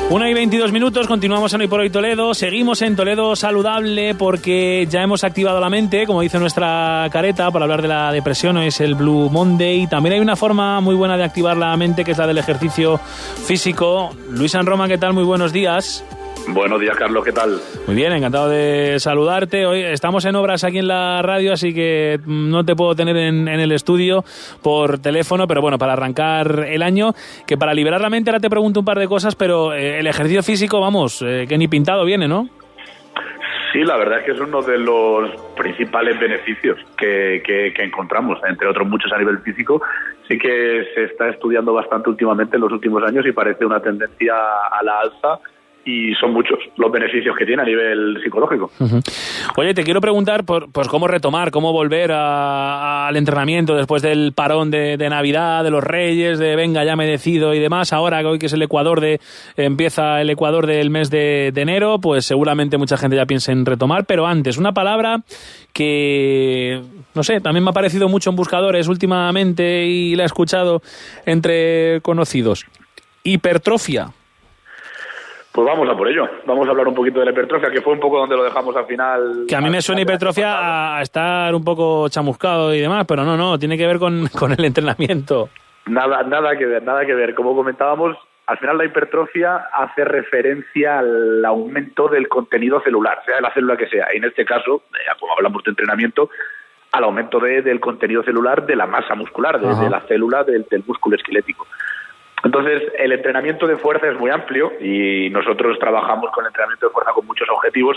1:22, continuamos en Hoy por Hoy Toledo, seguimos en Toledo Saludable porque ya hemos activado la mente, como dice nuestra careta, para hablar de la depresión. Hoy es el Blue Monday. También hay una forma muy buena de activar la mente, que es la del ejercicio físico. Luis San Roma, ¿qué tal? Muy buenos días. Buenos días, Carlos, ¿qué tal? Muy bien, encantado de saludarte. Hoy estamos en obras aquí en la radio, así que no te puedo tener en el estudio por teléfono, pero bueno, para arrancar el año, que para liberar la mente, ahora te pregunto un par de cosas, pero el ejercicio físico, vamos, que ni pintado viene, ¿no? Sí, la verdad es que es uno de los principales beneficios que encontramos, entre otros muchos a nivel físico. Sí que se está estudiando bastante últimamente en los últimos años y parece una tendencia a la alza. Y son muchos los beneficios que tiene a nivel psicológico. Uh-huh. Oye, te quiero preguntar por pues cómo retomar, cómo volver al entrenamiento después del parón de Navidad, de los Reyes, de venga, ya me decido y demás. Ahora, hoy que es empieza el Ecuador del mes de enero, pues seguramente mucha gente ya piensa en retomar. Pero antes, una palabra que, no sé, también me ha aparecido mucho en buscadores últimamente y la he escuchado entre conocidos. Hipertrofia. Pues vamos a por ello. Vamos a hablar un poquito de la hipertrofia, que fue un poco donde lo dejamos al final. Que a mí me suena hipertrofia a estar un poco chamuscado y demás, pero no, tiene que ver con el entrenamiento. Nada que ver. Como comentábamos, al final la hipertrofia hace referencia al aumento del contenido celular, sea de la célula que sea. Y en este caso, como hablamos de entrenamiento, al aumento del contenido celular de la masa muscular, de la célula del músculo esquelético. Entonces, el entrenamiento de fuerza es muy amplio y nosotros trabajamos con el entrenamiento de fuerza con muchos objetivos,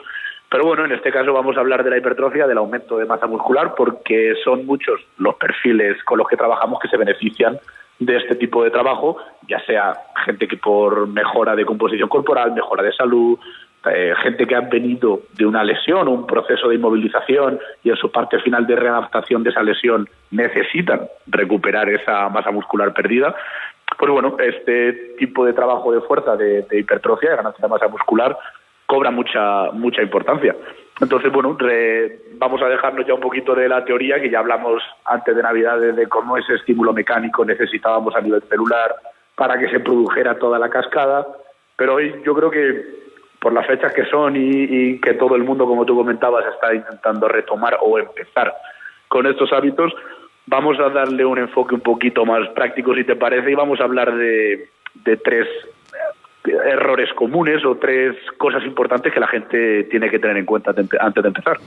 pero bueno, en este caso vamos a hablar de la hipertrofia, del aumento de masa muscular, porque son muchos los perfiles con los que trabajamos que se benefician de este tipo de trabajo, ya sea gente que por mejora de composición corporal, mejora de salud, gente que ha venido de una lesión o un proceso de inmovilización y en su parte final de readaptación de esa lesión necesitan recuperar esa masa muscular perdida. Pues bueno, este tipo de trabajo de fuerza, de hipertrofia, de ganancia de masa muscular, cobra mucha importancia. Entonces, bueno, vamos a dejarnos ya un poquito de la teoría, que ya hablamos antes de Navidad de cómo ese estímulo mecánico necesitábamos a nivel celular para que se produjera toda la cascada, pero hoy yo creo que por las fechas que son y que todo el mundo, como tú comentabas, está intentando retomar o empezar con estos hábitos, vamos a darle un enfoque un poquito más práctico, si te parece, y vamos a hablar de 3 errores comunes o 3 cosas importantes que la gente tiene que tener en cuenta antes de empezar.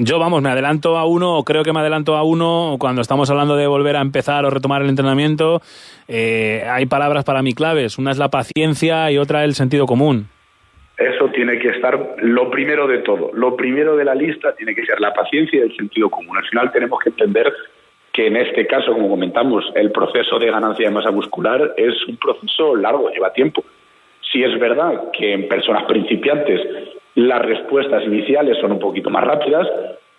Yo, me adelanto a uno, o creo que me adelanto a uno, cuando estamos hablando de volver a empezar o retomar el entrenamiento, hay palabras para mí claves. Una es la paciencia y otra el sentido común. Eso tiene que estar lo primero de todo. Lo primero de la lista tiene que ser la paciencia y el sentido común. Al final tenemos que entender que en este caso, como comentamos, el proceso de ganancia de masa muscular es un proceso largo, lleva tiempo. Sí es verdad que en personas principiantes las respuestas iniciales son un poquito más rápidas,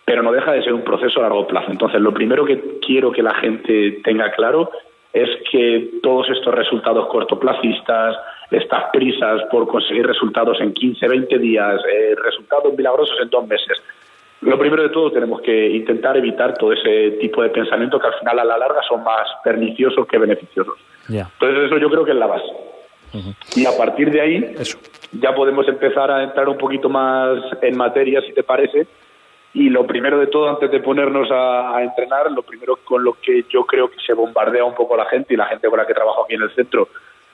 pero no deja de ser un proceso a largo plazo. Entonces, lo primero que quiero que la gente tenga claro es que todos estos resultados cortoplacistas, estas prisas por conseguir resultados en 15, 20 días, resultados milagrosos en 2 meses, lo primero de todo tenemos que intentar evitar todo ese tipo de pensamiento que al final a la larga son más perniciosos que beneficiosos. Yeah. Entonces eso yo creo que es la base. Uh-huh. Y a partir de ahí ya podemos empezar a entrar un poquito más en materia, si te parece. Y lo primero de todo, antes de ponernos a entrenar, lo primero con lo que yo creo que se bombardea un poco la gente y la gente con la que trabajo aquí en el centro,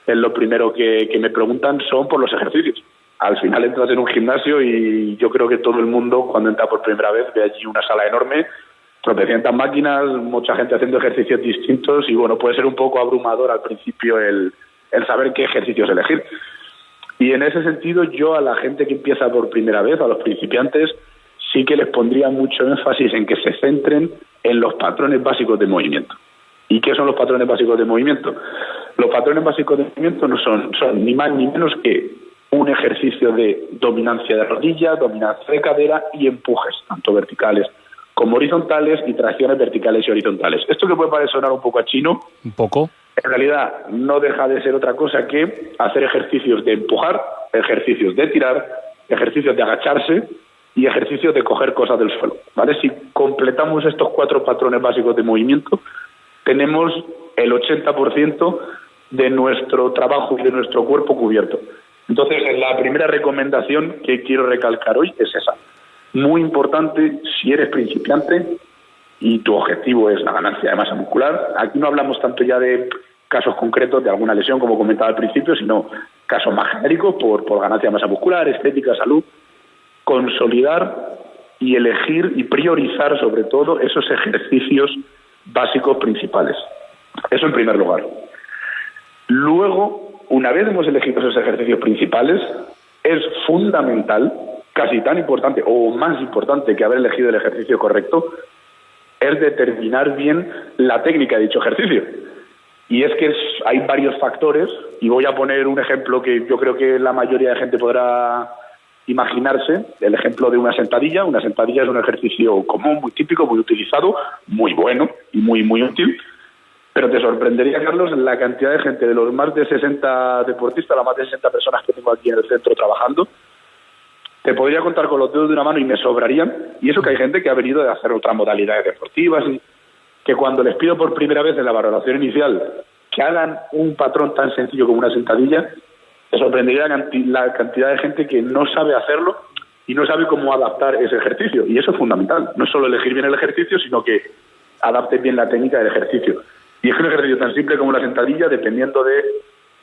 es lo primero que me preguntan, son por los ejercicios. Al final entras en un gimnasio y yo creo que todo el mundo, cuando entra por primera vez, ve allí una sala enorme, tropecientas máquinas, mucha gente haciendo ejercicios distintos y bueno, puede ser un poco abrumador al principio el saber qué ejercicios elegir. Y en ese sentido yo a la gente que empieza por primera vez, a los principiantes, sí que les pondría mucho énfasis en que se centren en los patrones básicos de movimiento. ¿Y qué son los patrones básicos de movimiento? Los patrones básicos de movimiento no son ni más ni menos que un ejercicio de dominancia de rodilla, dominancia de cadera y empujes, tanto verticales como horizontales y tracciones verticales y horizontales. Esto que puede parecer sonar un poco a chino, un poco, en realidad no deja de ser otra cosa que hacer ejercicios de empujar, ejercicios de tirar, ejercicios de agacharse y ejercicios de coger cosas del suelo, ¿vale? Si completamos estos 4 patrones básicos de movimiento, tenemos el 80% de nuestro trabajo y de nuestro cuerpo cubierto. Entonces, la primera recomendación que quiero recalcar hoy es esa. Muy importante, si eres principiante y tu objetivo es la ganancia de masa muscular, aquí no hablamos tanto ya de casos concretos de alguna lesión, como comentaba al principio, sino casos más genéricos por ganancia de masa muscular, estética, salud, consolidar y elegir y priorizar sobre todo esos ejercicios básicos principales. Eso en primer lugar. Luego, una vez hemos elegido esos ejercicios principales, es fundamental, casi tan importante o más importante que haber elegido el ejercicio correcto, es determinar bien la técnica de dicho ejercicio. Y es que hay varios factores, y voy a poner un ejemplo que yo creo que la mayoría de gente podrá imaginarse, el ejemplo de una sentadilla. Una sentadilla es un ejercicio común, muy típico, muy utilizado, muy bueno y muy útil. Pero te sorprendería, Carlos, la cantidad de gente, de los más de 60 deportistas, las más de 60 personas que tengo aquí en el centro trabajando, te podría contar con los dedos de una mano y me sobrarían. Y eso que hay gente que ha venido de hacer otras modalidades deportivas y que cuando les pido por primera vez en la valoración inicial que hagan un patrón tan sencillo como una sentadilla, te sorprendería la cantidad de gente que no sabe hacerlo y no sabe cómo adaptar ese ejercicio. Y eso es fundamental. No es solo elegir bien el ejercicio, sino que adaptes bien la técnica del ejercicio. Y es que un ejercicio tan simple como la sentadilla, dependiendo de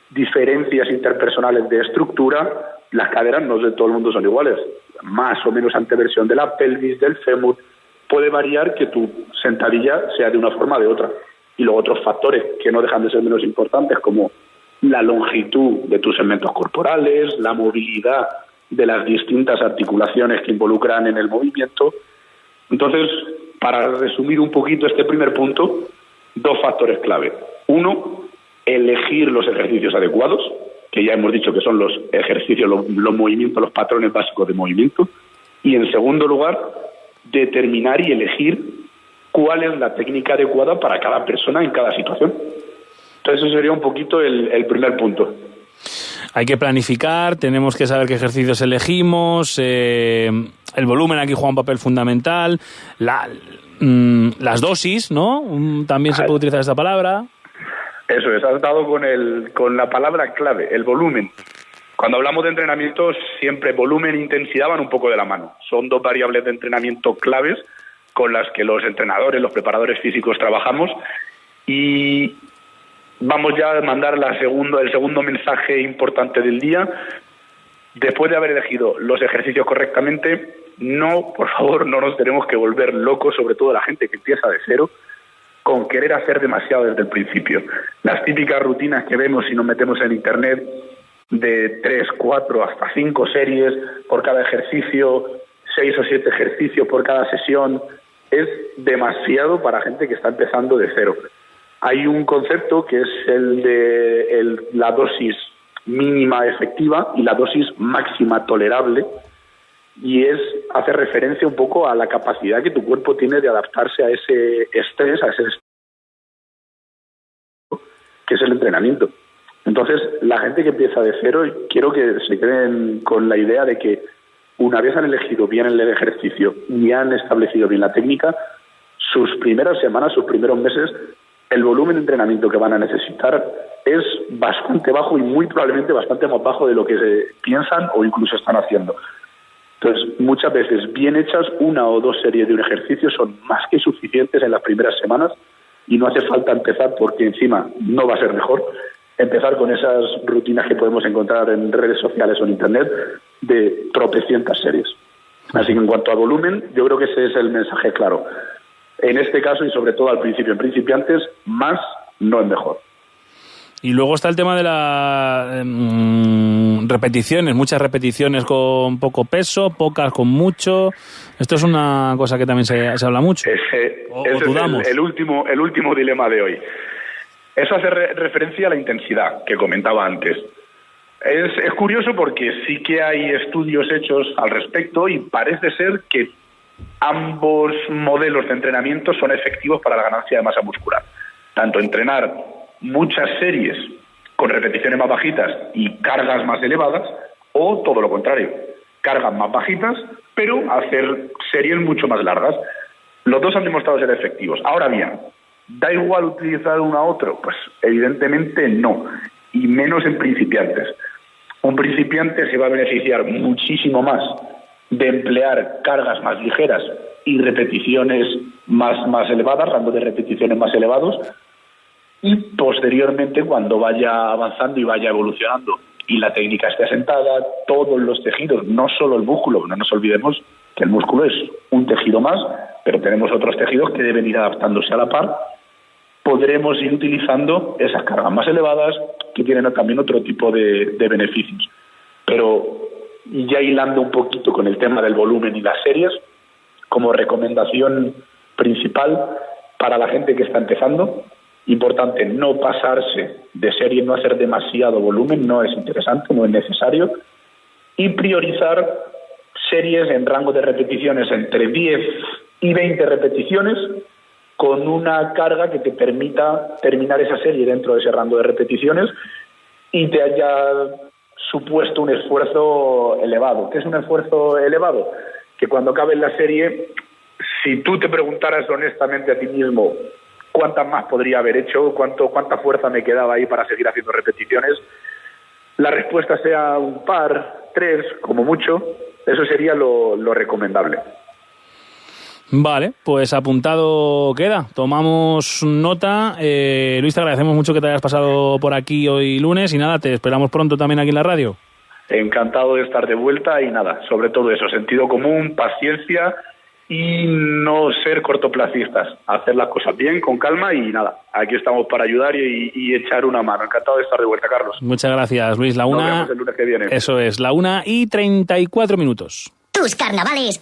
diferencias interpersonales de estructura, las caderas no de todo el mundo son iguales. Más o menos anteversión de la pelvis, del fémur, puede variar que tu sentadilla sea de una forma o de otra. Y luego otros factores que no dejan de ser menos importantes, como la longitud de tus segmentos corporales, la movilidad de las distintas articulaciones que involucran en el movimiento. Entonces, para resumir un poquito este primer punto, 2 factores clave. 1, elegir los ejercicios adecuados, que ya hemos dicho que son los ejercicios, los movimientos, los patrones básicos de movimiento. Y en segundo lugar, determinar y elegir cuál es la técnica adecuada para cada persona en cada situación. Entonces, eso sería un poquito el primer punto. Hay que planificar, tenemos que saber qué ejercicios elegimos, el volumen aquí juega un papel fundamental, las dosis, ¿no? También se puede utilizar esta palabra. Eso es, has dado con la palabra clave, el volumen. Cuando hablamos de entrenamiento, siempre volumen e intensidad van un poco de la mano. Son 2 variables de entrenamiento claves con las que los entrenadores, los preparadores físicos trabajamos, y vamos ya a mandar el segundo mensaje importante del día. Después de haber elegido los ejercicios correctamente, por favor, no nos tenemos que volver locos, sobre todo la gente que empieza de cero, con querer hacer demasiado desde el principio. Las típicas rutinas que vemos si nos metemos en internet, de 3, 4, hasta 5 series por cada ejercicio, 6 o 7 ejercicios por cada sesión, es demasiado para gente que está empezando de cero. Hay un concepto que es el de la dosis mínima efectiva y la dosis máxima tolerable, y hace referencia un poco a la capacidad que tu cuerpo tiene de adaptarse a ese estrés, que es el entrenamiento. Entonces, la gente que empieza de cero, quiero que se queden con la idea de que una vez han elegido bien el ejercicio y han establecido bien la técnica, sus primeras semanas, sus primeros meses, el volumen de entrenamiento que van a necesitar es bastante bajo y muy probablemente bastante más bajo de lo que se piensan o incluso están haciendo. Entonces, muchas veces, bien hechas, 1 o 2 series de un ejercicio son más que suficientes en las primeras semanas, y no hace falta empezar porque encima no va a ser mejor empezar con esas rutinas que podemos encontrar en redes sociales o en internet de tropecientas series. Así que en cuanto a volumen, yo creo que ese es el mensaje claro. En este caso, y sobre todo al principio, en principiantes, más no es mejor. Y luego está el tema de las repeticiones, muchas repeticiones con poco peso, pocas con mucho. Esto es una cosa que también se habla mucho. Ese es el último dilema de hoy. Eso hace referencia a la intensidad que comentaba antes. Es curioso porque sí que hay estudios hechos al respecto y parece ser que ambos modelos de entrenamiento son efectivos para la ganancia de masa muscular. Tanto entrenar muchas series con repeticiones más bajitas y cargas más elevadas, o todo lo contrario, cargas más bajitas pero hacer series mucho más largas. Los dos han demostrado ser efectivos. Ahora bien, ¿da igual utilizar uno a otro? Pues evidentemente no, y menos en principiantes. Un principiante se va a beneficiar muchísimo más de emplear cargas más ligeras y repeticiones más elevadas, rangos de repeticiones más elevados, y posteriormente, cuando vaya avanzando y vaya evolucionando y la técnica esté asentada, todos los tejidos, no solo el músculo, no nos olvidemos que el músculo es un tejido más, pero tenemos otros tejidos que deben ir adaptándose a la par, podremos ir utilizando esas cargas más elevadas que tienen también otro tipo de beneficios. Pero ya hilando un poquito con el tema del volumen y las series, como recomendación principal para la gente que está empezando, importante no pasarse de serie, no hacer demasiado volumen, no es interesante, no es necesario, y priorizar series en rango de repeticiones entre 10 y 20 repeticiones con una carga que te permita terminar esa serie dentro de ese rango de repeticiones y te haya supuesto un esfuerzo elevado. ¿Qué es un esfuerzo elevado? Que cuando acabe la serie, si tú te preguntaras honestamente a ti mismo cuántas más podría haber hecho, cuánta fuerza me quedaba ahí para seguir haciendo repeticiones, la respuesta sea un par, 3, como mucho, eso sería lo recomendable. Vale, pues apuntado queda. Tomamos nota. Luis, te agradecemos mucho que te hayas pasado por aquí hoy lunes y nada, te esperamos pronto también aquí en la radio. Encantado de estar de vuelta y nada, sobre todo eso, sentido común, paciencia y no ser cortoplacistas, hacer las cosas bien, con calma y nada, aquí estamos para ayudar y echar una mano. Encantado de estar de vuelta, Carlos. Muchas gracias, Luis. Nos vemos el lunes que viene. Eso es, 1:34. Tus carnavales